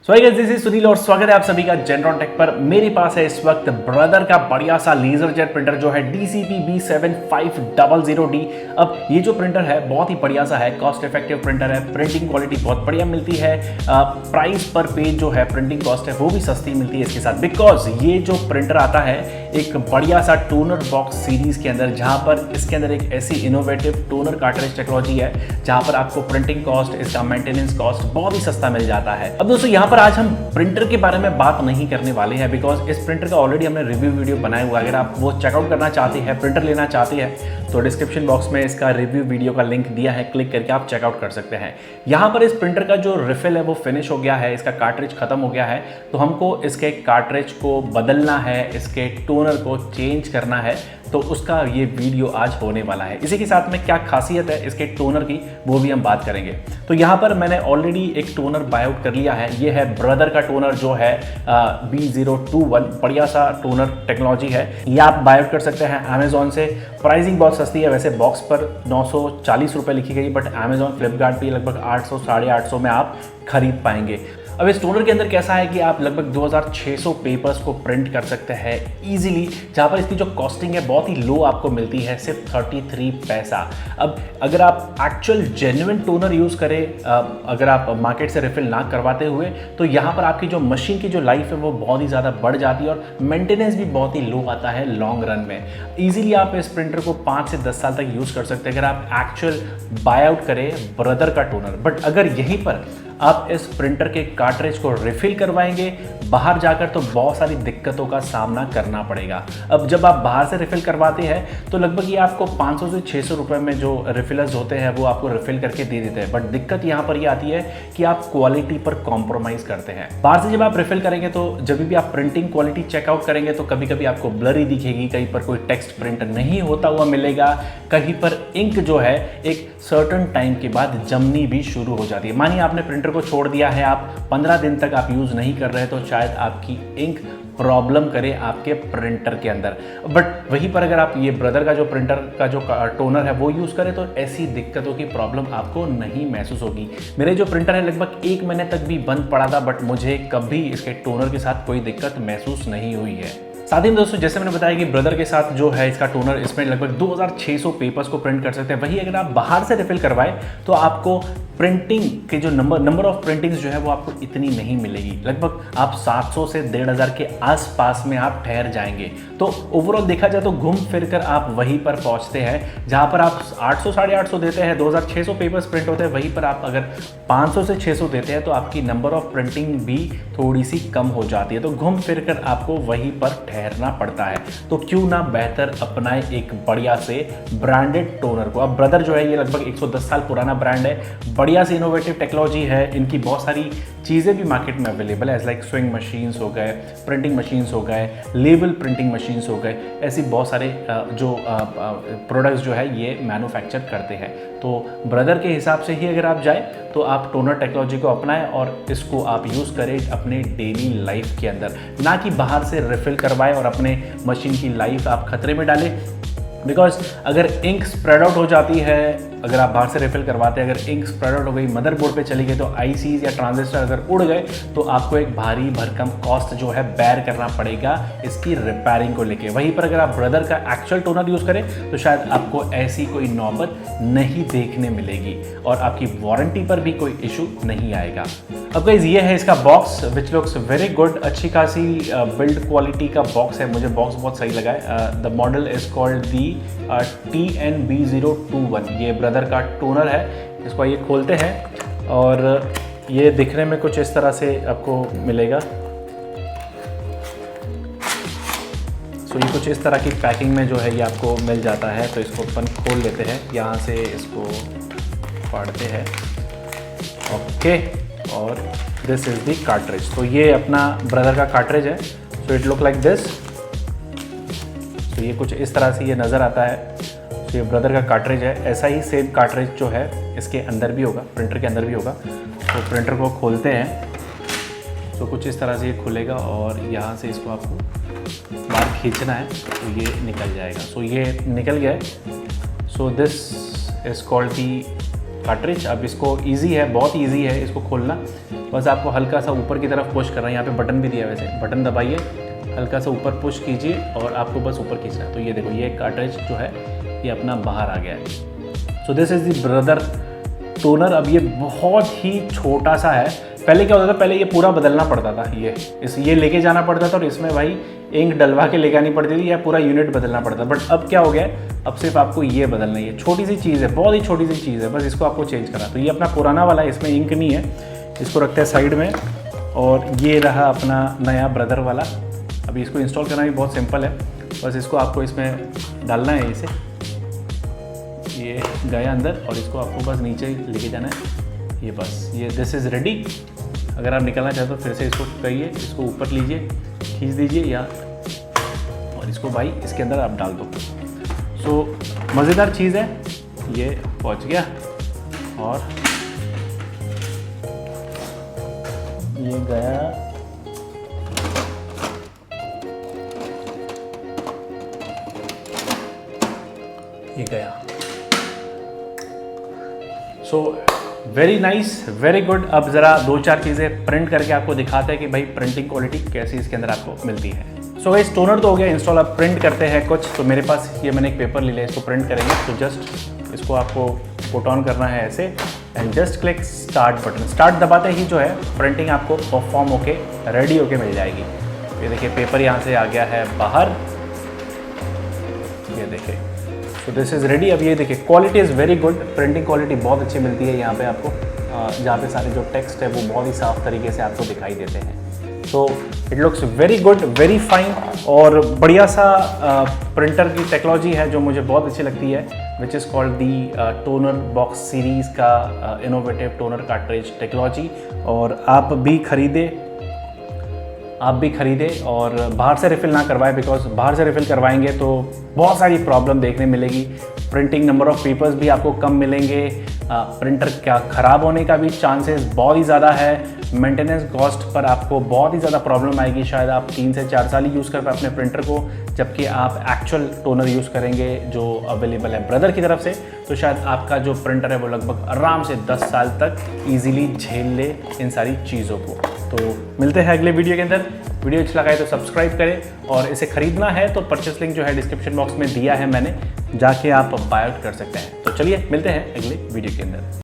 So guys this is Sunil और स्वागत है आप सभी का जेनरॉन टेक पर। मेरे पास है इस वक्त ब्रदर का बढ़िया सा लेजर जेट प्रिंटर जो है DCP B7500D। अब ये जो प्रिंटर है बहुत ही बढ़िया सा है, कॉस्ट इफेक्टिव प्रिंटर है, प्रिंटिंग क्वालिटी बहुत बढ़िया मिलती है, प्राइस पर पेज जो है प्रिंटिंग कॉस्ट है वो भी सस्ती मिलती है इसके साथ। बिकॉज ये जो प्रिंटर आता है एक बढ़िया सा टोनर बॉक्स सीरीज के अंदर, जहाँ पर इसके अंदर एक ऐसी इनोवेटिव टोनर कार्ट्रिज टेक्नोलॉजी है जहाँ पर आपको प्रिंटिंग कॉस्ट, इसका मेंटेनेंस कॉस्ट बहुत ही सस्ता मिल जाता है। अब दोस्तों यहाँ पर आज हम प्रिंटर के बारे में बात नहीं करने वाले हैं, बिकॉज इस प्रिंटर का ऑलरेडी हमने रिव्यू वीडियो बनाया हुआ है। अगर आप वो चेकआउट करना चाहते हैं, प्रिंटर लेना चाहते हैं, तो डिस्क्रिप्शन बॉक्स में इसका रिव्यू वीडियो का लिंक दिया है, क्लिक करके आप चेकआउट कर सकते हैं। यहाँ पर इस प्रिंटर का जो रिफिल है वो फिनिश हो गया है, इसका कार्ट्रिज खत्म हो गया है, तो हमको इसके कार्ट्रिज को बदलना है, इसके टोनर को चेंज करना है, तो उसका ये वीडियो आज होने वाला है। इसी के साथ में क्या खासियत है इसके टोनर की वो भी हम बात करेंगे। तो यहाँ पर मैंने ऑलरेडी एक टोनर बाय आउट कर लिया है, ये है ब्रदर का टोनर जो है B021, बढ़िया सा टोनर टेक्नोलॉजी है। ये आप बाय आउट कर सकते हैं अमेजोन से। प्राइसिंग बहुत सस्ती है, वैसे बॉक्स पर 940 रुपये लिखी गई, बट अमेजोन फ्लिपकार्ट पे लगभग 800 850 में आप खरीद पाएंगे। अब इस टोनर के अंदर कैसा है कि आप लगभग 2600 पेपर्स को प्रिंट कर सकते हैं इजीली, जहाँ पर इसकी जो कॉस्टिंग है बहुत ही लो आपको मिलती है, सिर्फ 33 पैसा। अब अगर आप एक्चुअल जेन्युइन टोनर यूज़ करें, अगर आप मार्केट से रिफिल ना करवाते हुए, तो यहाँ पर आपकी जो मशीन की जो लाइफ है वो बहुत ही ज़्यादा बढ़ जाती है और मेंटेनेंस भी बहुत ही लो आता है लॉन्ग रन में। ईजिली आप इस प्रिंटर को 5 से 10 साल तक यूज़ कर सकते हैं अगर आप एक्चुअल बाय आउट करें ब्रदर का टोनर। बट अगर यहीं पर आप इस प्रिंटर के कार्ट्रिज को रिफिल करवाएंगे बाहर जाकर, तो बहुत सारी दिक्कतों का सामना करना पड़ेगा। अब जब आप बाहर से रिफिल करवाते हैं तो लगभग ये आपको 500 से 600 रुपए में जो रिफिलर्स होते हैं वो आपको रिफिल करके दे देते हैं। बट दिक्कत यहाँ पर ये आती है कि आप क्वालिटी पर कॉम्प्रोमाइज़ करते हैं। बाहर से जब आप रिफिल करेंगे तो जब भी आप प्रिंटिंग क्वालिटी चेकआउट करेंगे तो कभी कभी आपको ब्लरी दिखेगी, कहीं पर कोई टेक्स्ट प्रिंट नहीं होता हुआ मिलेगा, कहीं पर इंक जो है एक सर्टेन टाइम के बाद जमनी भी शुरू हो जाती है। मानिए आपने प्रिंटर को छोड़ दिया है, आप 15 दिन तक आप यूज़ नहीं कर रहे, तो शायद आपकी इंक प्रॉब्लम करे आपके प्रिंटर के अंदर। बट वहीं पर अगर आप ये ब्रदर का जो प्रिंटर का जो टोनर है वो यूज़ करें तो ऐसी दिक्कतों की प्रॉब्लम आपको नहीं महसूस होगी। मेरे जो प्रिंटर है लगभग 1 महीने तक भी बंद पड़ा था, बट मुझे कभी इसके टोनर के साथ कोई दिक्कत महसूस नहीं हुई है। साथ ही में दोस्तों जैसे मैंने बताया कि ब्रदर के साथ जो है इसका टोनर, इसमें लगभग 2600 पेपर्स को प्रिंट कर सकते हैं। वही अगर आप बाहर से रिफिल करवाएं तो आपको प्रिंटिंग के जो नंबर ऑफ प्रिंटिंग्स जो है वो आपको इतनी नहीं मिलेगी। लगभग आप 700 से 1500 के आसपास में आप ठहर जाएंगे। तो ओवरऑल देखा जाए तो घूम फिर कर आप वहीं पर पहुंचते हैं जहां पर आप 800 850 देते हैं, 2600 पेपर्स प्रिंट होते हैं, वहीं पर आप अगर 500 से 600 देते हैं तो आपकी नंबर ऑफ प्रिंटिंग भी थोड़ी सी कम हो जाती है। तो घूम फिर कर आपको वहीं पर ठहरना पड़ता है। तो क्यों ना बेहतर अपनाए एक बढ़िया से ब्रांडेड टोनर को। अब ब्रदर जो है ये लगभग 110 साल पुराना ब्रांड है, बढ़िया सी इनोवेटिव टेक्नोलॉजी है। इनकी बहुत सारी चीज़ें भी मार्केट में अवेलेबल है, एज लाइक स्विंग मशीन्स हो गए, प्रिंटिंग मशीन्स हो गए, लेबल प्रिंटिंग मशीन्स हो गए, ऐसी बहुत सारे जो प्रोडक्ट्स जो है ये मैन्युफैक्चर करते हैं। तो ब्रदर के हिसाब से ही अगर आप जाए तो आप टोनर टेक्नोलॉजी को अपनाएं और इसको आप यूज़ करें अपने डेली लाइफ के अंदर, ना कि बाहर से रिफिल करवाएं और अपने मशीन की लाइफ आप खतरे में डालें। बिकॉज अगर इंक स्प्रेड आउट हो जाती है, अगर आप बाहर से रिफिल करवाते हैं, अगर इंक स्प्रेड आउट हो गई, मदरबोर्ड पे चली गई, तो आईसीज या ट्रांजिस्टर अगर उड़ गए तो आपको एक भारी भरकम कॉस्ट जो है बेयर करना पड़ेगा इसकी रिपेयरिंग को लेके। वहीं पर अगर आप ब्रदर का एक्चुअल टोनर यूज़ करें तो शायद आपको ऐसी कोई नौबत नहीं देखने मिलेगी और आपकी वारंटी पर भी कोई इशू नहीं आएगा। अब गाइस ये है इसका box which looks very good, अच्छी खासी बिल्ड क्वालिटी का बॉक्स है, मुझे बॉक्स बहुत सही लगा है। The model is called the TNB021, ये ब्रदर का टोनर है। इसको ये खोलते हैं और ये दिखने में कुछ इस तरह से आपको मिलेगा। सो ये कुछ इस तरह की पैकिंग में जो है ये आपको मिल जाता है। तो इसको अपन खोल लेते हैं, यहाँ से इसको फाड़ते हैं, ओके, और दिस इज़ दी कार्ट्रिज। तो ये अपना ब्रदर का कार्ट्रिज है। So it look like this. तो ये कुछ इस तरह से ये नज़र आता है। तो ये ब्रदर का कार्ट्रिज है। ऐसा ही सेम कार्ट्रिज जो है इसके अंदर भी होगा, प्रिंटर के अंदर भी होगा। तो प्रिंटर को खोलते हैं तो कुछ इस तरह से ये खुलेगा और यहाँ से इसको आपको बाहर खींचना है तो ये निकल जाएगा। सो ये निकल गया है। So this is called the cartridge. अब इसको ईजी है, बहुत ईजी है इसको खोलना। बस आपको हल्का सा ऊपर की तरफ पुश करना है, यहाँ पे बटन भी दिया है, वैसे बटन दबाइए, हल्का सा ऊपर पुश कीजिए और आपको बस ऊपर खींचना है। तो ये देखो, ये कार्ट्रिज जो है ये अपना बाहर आ गया है। So this is the brother toner. अब ये बहुत ही छोटा सा है। पहले क्या होता था, पहले ये पूरा बदलना पड़ता था, ये लेके जाना पड़ता था और इसमें भाई इंक डलवा के लेके आनी पड़ती थी या पूरा यूनिट बदलना पड़ता था। बट अब क्या हो गया है, अब सिर्फ आपको ये बदलना है। ये छोटी सी चीज़ है, बहुत ही छोटी सी चीज़ है, बस इसको आपको चेंज करना। तो ये अपना पुराना वाला है, इसमें इंक नहीं है, इसको रखते हैं साइड में। और ये रहा अपना नया ब्रदर वाला। अभी इसको इंस्टॉल करना भी बहुत सिंपल है, बस इसको आपको इसमें डालना है। इसे ये गया अंदर और इसको आपको बस नीचे लेके जाना है। ये बस ये दिस इज़ रेडी। अगर आप निकलना चाहते हो फिर से इसको करिए, इसको ऊपर लीजिए, खींच दीजिए या और इसको भाई इसके अंदर आप डाल दो। सो मज़ेदार चीज़ है, ये पहुंच गया और ये गया। ये गया। So very nice, very good. अब ज़रा 2-4 चीज़ें प्रिंट करके आपको दिखाते हैं कि भाई प्रिंटिंग क्वालिटी कैसी इसके अंदर आपको मिलती है। सो गाइस, टोनर तो हो गया इंस्टॉल, अब प्रिंट करते हैं कुछ। तो मेरे पास ये मैंने एक पेपर ले लिया, इसको प्रिंट करेंगे। तो जस्ट इसको आपको पुट ऑन करना है ऐसे and just click start button. Start दबाते ही जो है प्रिंटिंग आपको परफॉर्म होके रेडी होके मिल जाएगी। ये देखिए पेपर यहाँ से आ गया है बाहर, ये देखिए। तो दिस इज़ रेडी। अब ये देखिए quality is very good, printing quality बहुत अच्छी मिलती है यहाँ पे आपको, जहाँ पे सारे जो टेक्स्ट है वो बहुत ही साफ तरीके से आपको दिखाई देते हैं। तो it looks very good, very fine और बढ़िया सा प्रिंटर की टेक्नोलॉजी है जो मुझे बहुत अच्छी लगती है, which is called the toner box series का इनोवेटिव टोनर कार्ट्रिज टेक्नोलॉजी। और आप भी खरीदें और बाहर से रिफ़िल ना करवाएं, बिकॉज बाहर से रिफ़िल करवाएंगे तो बहुत सारी प्रॉब्लम देखने मिलेगी। प्रिंटिंग नंबर ऑफ़ पेपर्स भी आपको कम मिलेंगे, प्रिंटर क्या ख़राब होने का भी चांसेस बहुत ही ज़्यादा है। मेंटेनेंस कॉस्ट पर आपको बहुत ही ज़्यादा प्रॉब्लम आएगी। शायद आप 3 से 4 साल ही यूज़ कर पाए अपने प्रिंटर को, जबकि आप एक्चुअल टोनर यूज़ करेंगे जो अवेलेबल है ब्रदर की तरफ से, तो शायद आपका जो प्रिंटर है वो लगभग आराम से 10 साल तक ईजिली झेल ले इन सारी चीज़ों को। तो मिलते हैं अगले वीडियो के अंदर। वीडियो अच्छा लगा है तो सब्सक्राइब करें और इसे खरीदना है तो परचेस लिंक जो है डिस्क्रिप्शन बॉक्स में दिया है मैंने, जाके आप बाय आउट कर सकते हैं। तो चलिए मिलते हैं अगले वीडियो के अंदर।